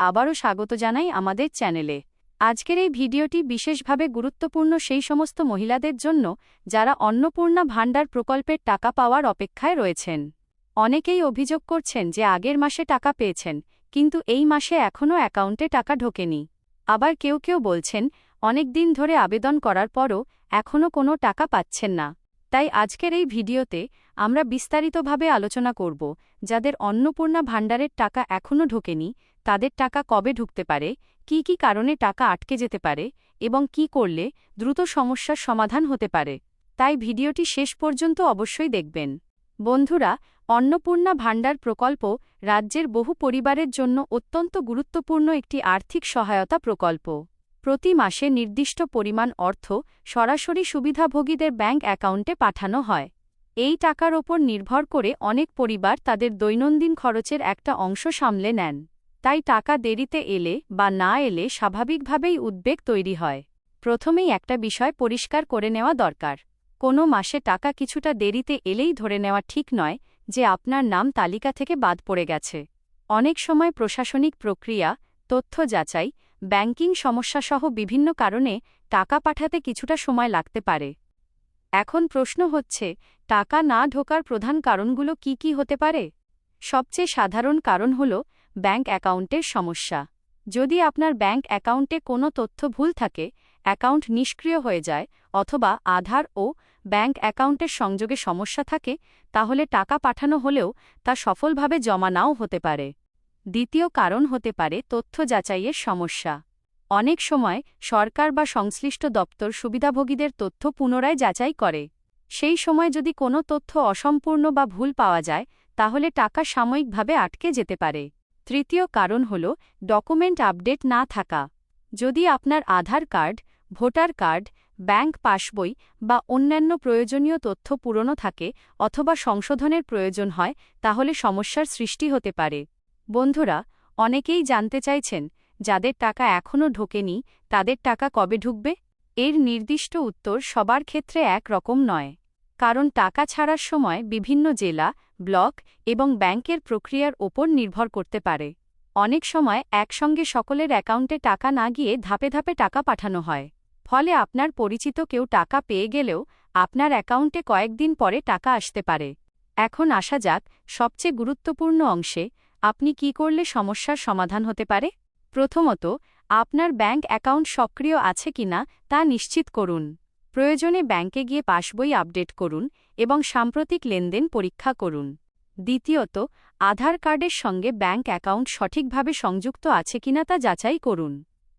আবারও স্বাগত জানাই আমাদের চ্যানেলে। আজকের এই ভিডিওটি বিশেষভাবে গুরুত্বপূর্ণ সেই সমস্ত মহিলাদের জন্য যারা অন্নপূর্ণা ভাণ্ডার প্রকল্পের টাকা পাওয়ার অপেক্ষায় রয়েছেন। অনেকেই অভিযোগ করছেন যে আগের মাসে টাকা পেয়েছেন, কিন্তু এই মাসে এখনও অ্যাকাউন্টে টাকা ঢোকেনি। আবার কেউ কেউ বলছেন অনেক দিন ধরে আবেদন করার পরও এখনও কোনো টাকা পাচ্ছেন না। তাই আজকের এই ভিডিওতে আমরা বিস্তারিতভাবে আলোচনা করব যাদের অন্নপূর্ণা ভাণ্ডারের টাকা এখনও ঢোকেনি, তাদের টাকা কবে ঢুকতে পারে, কী কী কারণে টাকা আটকে যেতে পারে এবং কী করলে দ্রুত সমস্যার সমাধান হতে পারে। তাই ভিডিওটি শেষ পর্যন্ত অবশ্যই দেখবেন। বন্ধুরা, অন্নপূর্ণা ভাণ্ডার প্রকল্প রাজ্যের বহু পরিবারের জন্য অত্যন্ত গুরুত্বপূর্ণ একটি আর্থিক সহায়তা প্রকল্প। প্রতি মাসে নির্দিষ্ট পরিমাণ অর্থ সরাসরি সুবিধাভোগীদের ব্যাংক অ্যাকাউন্টে পাঠানো হয়। এই টাকার ওপর নির্ভর করে অনেক পরিবার তাদের দৈনন্দিন খরচের একটা অংশ সামলে নেন। তাই টাকা দেরিতে এলে বা না এলে স্বাভাবিকভাবেই উদ্বেগ তৈরি হয়। প্রথমেই একটা বিষয় পরিষ্কার করে নেওয়া দরকার। কোনো মাসে টাকা কিছুটা দেরিতে এলেই ধরে নেওয়া ঠিক নয় যে আপনার নাম তালিকা থেকে বাদ পড়ে গেছে। অনেক সময় প্রশাসনিক প্রক্রিয়া, তথ্য যাচাই, ব্যাংকিং সমস্যাসহ বিভিন্ন কারণে টাকা পাঠাতে কিছুটা সময় লাগতে পারে। এখন প্রশ্ন হচ্ছে, টাকা না ঢোকার প্রধান কারণগুলো কি কি হতে পারে? সবচেয়ে সাধারণ কারণ হল ব্যাংক অ্যাকাউন্টের সমস্যা। যদি আপনার ব্যাংক অ্যাকাউন্টে কোনো তথ্য ভুল থাকে, অ্যাকাউন্ট নিষ্ক্রিয় হয়ে যায় অথবা আধার ও ব্যাংক অ্যাকাউন্টের সংযোগে সমস্যা থাকে, তাহলে টাকা পাঠানো হলেও তা সফলভাবে জমা নাও হতে পারে। দ্বিতীয় কারণ হতে পারে তথ্য যাচাইয়ের সমস্যা। অনেক সময় সরকার বা সংশ্লিষ্ট দপ্তর সুবিধাভোগীদের তথ্য পুনরায় যাচাই করে। সেই সময় যদি কোনো তথ্য অসম্পূর্ণ বা ভুল পাওয়া যায়, তাহলে টাকা সাময়িকভাবে আটকে যেতে পারে। তৃতীয় কারণ হল ডকুমেন্ট আপডেট না থাকা। যদি আপনার Aadhaar card, voter card, bank passbook বা অন্যান্য প্রয়োজনীয় তথ্য পুরনো থাকে অথবা সংশোধনের প্রয়োজন হয়, তাহলে সমস্যার সৃষ্টি হতে পারে। বন্ধুরা, অনেকেই জানতে চাইছেন যাদের টাকা এখনও ঢোকেনি তাদের টাকা কবে ঢুকবে। এর নির্দিষ্ট উত্তর সবার ক্ষেত্রে এক রকম নয়, কারণ টাকা ছাড়ার সময় বিভিন্ন জেলা, ব্লক এবং ব্যাংকের প্রক্রিয়ার ওপর নির্ভর করতে পারে। অনেক সময় একসঙ্গে সকলের অ্যাকাউন্টে টাকা না গিয়ে ধাপে ধাপে টাকা পাঠানো হয়। ফলে আপনার পরিচিত কেউ টাকা পেয়ে গেলেও আপনার অ্যাকাউন্টে কয়েকদিন পরে টাকা আসতে পারে। এখন আসা যাক সবচেয়ে গুরুত্বপূর্ণ অংশে, আপনি কী করলে সমস্যার সমাধান হতে পারে। প্রথমত, আপনার ব্যাংক অ্যাকাউন্ট সক্রিয় আছে কিনা তা নিশ্চিত করুন। প্রয়োজনে ব্যাংকে গিয়ে পাসবই আপডেট করুন এবং সাম্প্রতিক লেনদেন পরীক্ষা করুন। দ্বিতীয়ত, আধার কার্ডের সঙ্গে ব্যাংক অ্যাকাউন্ট সঠিকভাবে সংযুক্ত আছে কিনা তা যাচাই করুন।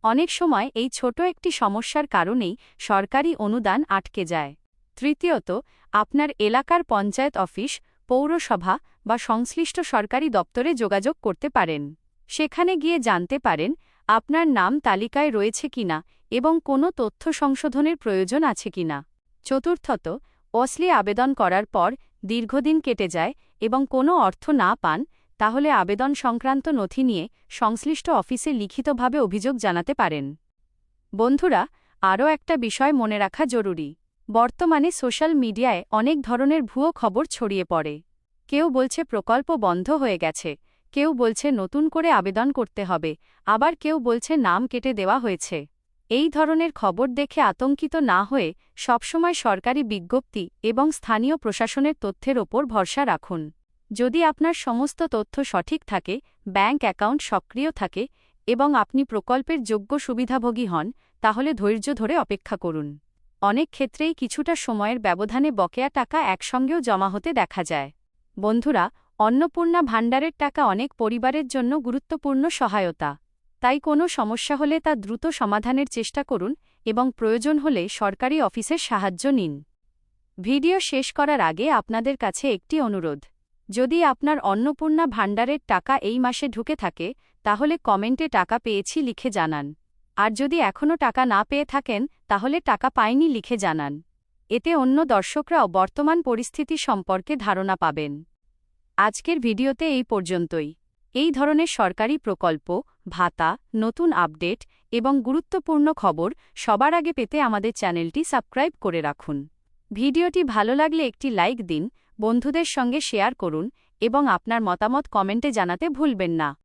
অনেক সময় এই ছোট একটি সমস্যার কারণেই সরকারি অনুদান আটকে যায়। তৃতীয়ত, আপনার এলাকার পঞ্চায়েত অফিস, পৌরসভা বা সংশ্লিষ্ট সরকারি দপ্তরে যোগাযোগ করতে পারেন। সেখানে গিয়ে জানতে পারেন আপনার নাম তালিকায় রয়েছে কিনা এবং কোনো তথ্য সংশোধনের প্রয়োজন আছে কিনা। চতুর্থত, ওসলি আবেদন করার পর দীর্ঘদিন কেটে যায় এবং কোনো অর্থ না পান, তাহলে আবেদন সংক্রান্ত নথি নিয়ে সংশ্লিষ্ট অফিসে লিখিতভাবে অভিযোগ জানাতে পারেন। বন্ধুরা, আরও একটা বিষয় মনে রাখা জরুরি। বর্তমানে সোশ্যাল মিডিয়ায় অনেক ধরনের ভুয়ো খবর ছড়িয়ে পড়ে। কেউ বলছে প্রকল্প বন্ধ হয়ে গেছে, কেউ বলছে নতুন করে আবেদন করতে হবে, আবার কেউ বলছে নাম কেটে দেওয়া হয়েছে। এই ধরনের খবর দেখে আতঙ্কিত না হয়ে সবসময় সরকারি বিজ্ঞপ্তি এবং স্থানীয় প্রশাসনের তথ্যের ওপর ভরসা রাখুন। যদি আপনার সমস্ত তথ্য সঠিক থাকে, ব্যাংক অ্যাকাউন্ট সক্রিয় থাকে এবং আপনি প্রকল্পের যোগ্য সুবিধাভোগী হন, তাহলে ধৈর্য ধরে অপেক্ষা করুন। অনেক ক্ষেত্রেই কিছুটা সময়ের ব্যবধানে বকেয়া টাকা একসঙ্গেও জমা হতে দেখা যায়। বন্ধুরা, অন্নপূর্ণা ভাণ্ডারের টাকা অনেক পরিবারের জন্য গুরুত্বপূর্ণ সহায়তা। তাই কোনো সমস্যা হলে তা দ্রুত সমাধানের চেষ্টা করুন এবং প্রয়োজন হলে সরকারি অফিসের সাহায্য নিন। ভিডিও শেষ করার আগে আপনাদের কাছে একটি অনুরোধ। যদি আপনার অন্নপূর্ণা ভাণ্ডারের টাকা এই মাসে ঢুকে থাকে, তাহলে কমেন্টে টাকা পেয়েছি লিখে জানান। আর যদি এখনও টাকা না পেয়ে থাকেন, তাহলে টাকা পাইনি লিখে জানান। এতে অন্য দর্শকরাও বর্তমান পরিস্থিতি সম্পর্কে ধারণা পাবেন। আজকের ভিডিওতে এই পর্যন্তই। এই ধরনের সরকারি প্রকল্প, ভাতা, নতুন আপডেট এবং গুরুত্বপূর্ণ খবর সবার আগে পেতে আমাদের চ্যানেলটি সাবস্ক্রাইব করে রাখুন। ভিডিওটি ভালো লাগলে একটি লাইক দিন, বন্ধুদের সঙ্গে শেয়ার করুন এবং আপনার মতামত কমেন্টে জানাতে ভুলবেন না।